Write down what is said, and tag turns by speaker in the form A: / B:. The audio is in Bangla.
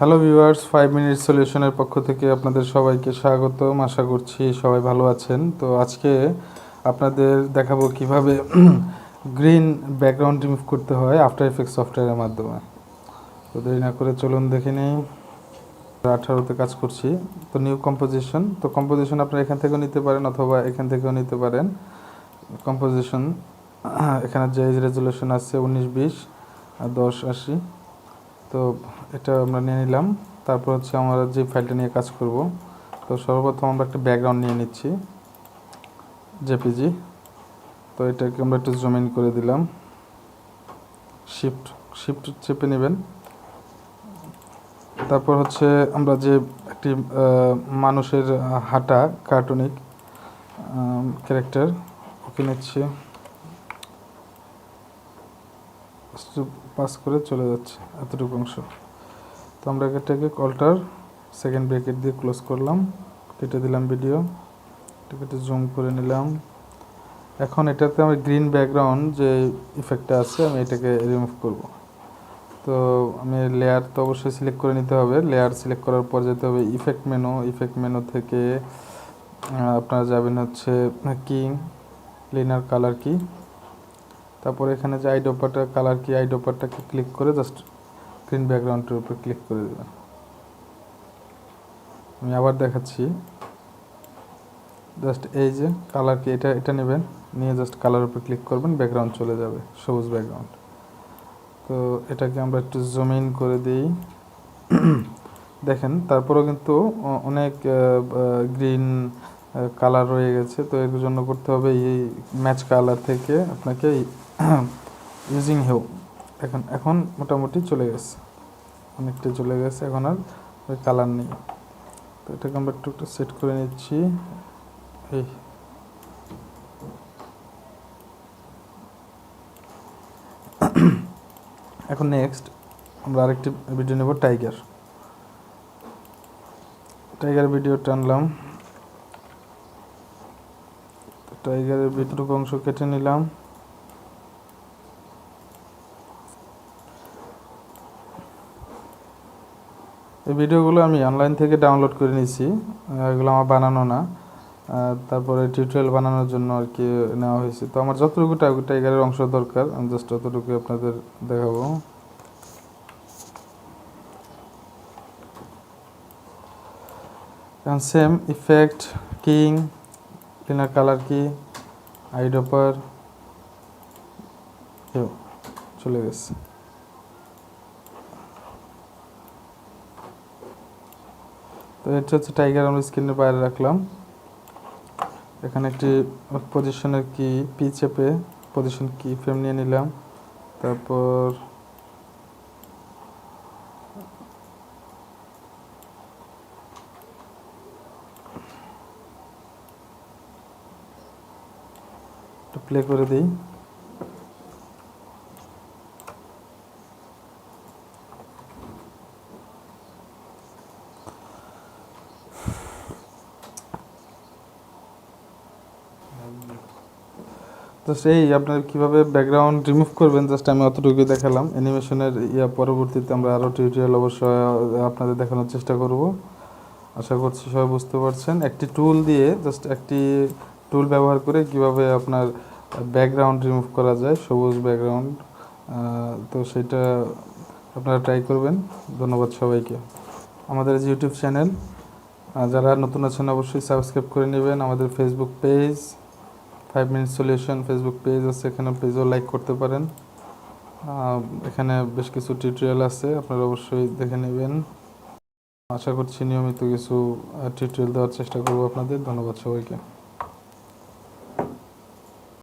A: হ্যালো ভিউয়ার্স, 5 মিনিট সলিউশনের পক্ষ থেকে আপনাদের সবাইকে স্বাগতম। আশা করছি সবাই ভালো আছেন। তো আজকে আপনাদের দেখাবো কিভাবে গ্রিন ব্যাকগ্রাউন্ড রিমুভ করতে হয় আফটার এফেক্টস সফটওয়্যারের মাধ্যমে। তো দেরি না করে চলুন দেখে নিই। 18তে কাজ করছি। তো নিউ কম্পোজিশন, তো কম্পোজিশন আপনারা এখান থেকেও নিতে পারেন অথবা এখান থেকেও নিতে পারেন। কম্পোজিশন এখানে যে রেজুলেশন আছে 1920 আর 1080। তো এটা আমরা নিয়ে নিলাম। তারপর হচ্ছে আমরা যে ফাইলটা নিয়ে কাজ করব, তো সর্বপ্রথম আমরা একটা ব্যাকগ্রাউন্ড নিয়ে নিচ্ছি জেপিজি। তো এটাকে আমরা একটু জুম ইন করে দিলাম, শিফট চেপে নেবেন। তারপর হচ্ছে আমরা যে একটি মানুষের হাঁটা কার্টুনিক ক্যারেক্টার ওকে নিচ্ছি, পাস করে চলে যাচ্ছে এতটুকু অংশ। তো আমরা এটাকে অল্টার সেকেন্ড ব্র্যাকেট দিয়ে ক্লোজ করলাম, কেটে দিলাম ভিডিও, এটাকে জুম করে নিলাম। এখন এটাতে আমি গ্রিন ব্যাকগ্রাউন্ড যে ইফেক্টটা আছে আমি এটাকে রিমুভ করব। তো আমি লেয়ার তো অবশ্যই সিলেক্ট করে নিতে হবে। লেয়ার সিলেক্ট করার পর যেতে হবে ইফেক্ট মেনু থেকে আপনারা যাবেন হচ্ছে কিং লিনার কালার কি। তারপর এখানে যে আইডোপারটা কালার কি, আইডোপারটাকে ক্লিক করে জাস্ট গ্রিন ব্যাকগ্রাউন্ডের উপর ক্লিক করে দেবেন। আমি আবার দেখাচ্ছি, জাস্ট এই যে কালার কি এটা নেবেন, নিয়ে জাস্ট কালার উপর ক্লিক করবেন, ব্যাকগ্রাউন্ড চলে যাবে সবুজ ব্যাকগ্রাউন্ড। তো এটাকে আমরা একটু জুম ইন করে দিই। দেখেন তারপরেও কিন্তু অনেক গ্রিন কালার রয়ে গেছে। তো এর জন্য করতে হবে এই ম্যাচ কালার থেকে আপনাকে ইউজিং হেউ। এখন মোটামুটি চলে গেছে, অনেকটা চলে গেছে, এখন আর ওই কালার নেই। তো এটাকে আমরা একটু সেট করে নিচ্ছি। এই এখন নেক্সট আমরা আরেকটি ভিডিও নেব, টাইগার ভিডিও টানলাম। টাইগারের ভিতরটুকু অংশ কেটে নিলাম। এই ভিডিওগুলো আমি অনলাইন থেকে ডাউনলোড করে নিয়েছি, এগুলো আমার বানানো না। তারপরে টিউটোরিয়াল বানানোর জন্য আর কি নেওয়া হয়েছে। তো আমার যতটুকু টাইগারের অংশ দরকার আমি জাস্ট ততটুকু আপনাদের দেখাবো। এখন same effect, king cleaner colour কি, আইডোপার চলে গেছে। তো এটা হচ্ছে টাইগার, আমরা স্ক্রিনের বাইরে রাখলাম। এখানে একটি পজিশনের কি পি চেপে পজিশন কি ফ্রেম নিয়ে নিলাম। তারপর প্লে করে দিই। তো সেই আপনার কীভাবে ব্যাকগ্রাউন্ড রিমুভ করবেন জাস্ট আমি অতটুকুই দেখালাম। অ্যানিমেশনের পরবর্তীতে আমরা আরও টিউটোরিয়াল অবশ্যই আপনাদের দেখানোর চেষ্টা করব। আশা করছি সবাই বুঝতে পারছেন। একটি টুল দিয়ে জাস্ট একটি টুল ব্যবহার করে কিভাবে আপনার ব্যাকগ্রাউন্ড রিমুভ করা যায়, সবুজ ব্যাকগ্রাউন্ড। তো সেটা আপনারা ট্রাই করবেন। ধন্যবাদ সবাইকে। আমাদের যে ইউটিউব চ্যানেল, যারা নতুন আছেন অবশ্যই সাবস্ক্রাইব করে নেবেন। আমাদের Facebook page 5 minute solution Facebook page আছে, এখানে পেজও লাইক করতে পারেন। এখানে বেশ কিছু টিউটোরিয়াল আছে, আপনারা অবশ্যই দেখে নেবেন। আশা করছি নিয়মিত কিছু টিউটোরিয়াল দেওয়ার চেষ্টা করব আপনাদের। ধন্যবাদ সবাইকে।